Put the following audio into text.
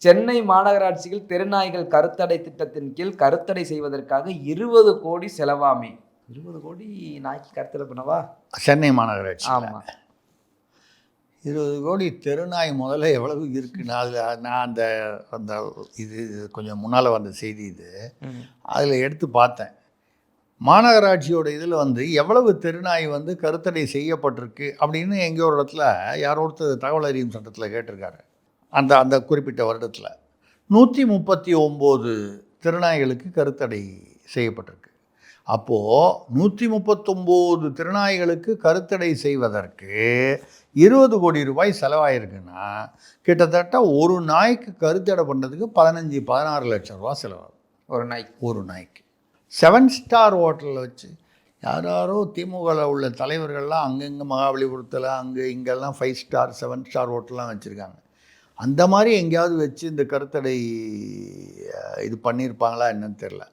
சென்னை மாநகராட்சியில் தெருநாய்கள் கருத்தடை திட்டத்தின் கீழ் கருத்தடை செய்வதற்காக 20 கோடி செலவாமே. 20 கோடி நாய்க்கு கருத்தடை பண்ணவா? சென்னை மாநகராட்சி. ஆமா. 20 கோடி தெருநாய் முதல்ல எவ்வளவு இருக்குன்னு அதில் நான் அந்த அந்த இது கொஞ்சம் முன்னால் வந்த செய்தி இது. அதில் எடுத்து பார்த்தேன். மாநகராட்சியோட இதில் எவ்வளவு தெருநாய் கருத்தடை செய்யப்பட்டிருக்கு அப்படின்னு எங்கேயோ ஒரு இடத்துல யாரோ ஒருத்தர் தகவல் அறியும் சட்டத்தில் கேட்டிருக்காரு. அந்த அந்த குறிப்பிட்ட வருடத்தில் 139 திருநாய்களுக்கு கருத்தடை செய்யப்பட்டிருக்கு. அப்போது 139 திருநாய்களுக்கு கருத்தடை செய்வதற்கு 20 கோடி ரூபாய் செலவாயிருக்குன்னா கிட்டத்தட்ட ஒரு நாய்க்கு கருத்தடை பண்ணுறதுக்கு 15-16 லட்சம் ரூபா செலவாகும். ஒரு நாய்க்கு 7 ஸ்டார் ஹோட்டலில் வச்சு யாரோ திமுகவில் உள்ள தலைவர்கள்லாம் அங்கங்கே மகாபலிபுரத்தில் அங்கே இங்கெல்லாம் 5 ஸ்டார் 7 ஸ்டார் ஹோட்டல்லாம் வச்சுருக்காங்க. அந்த மாதிரி எங்கேயாவது வச்சு இந்த கருத்தடை இது பண்ணியிருப்பாங்களா என்னன்னு தெரில.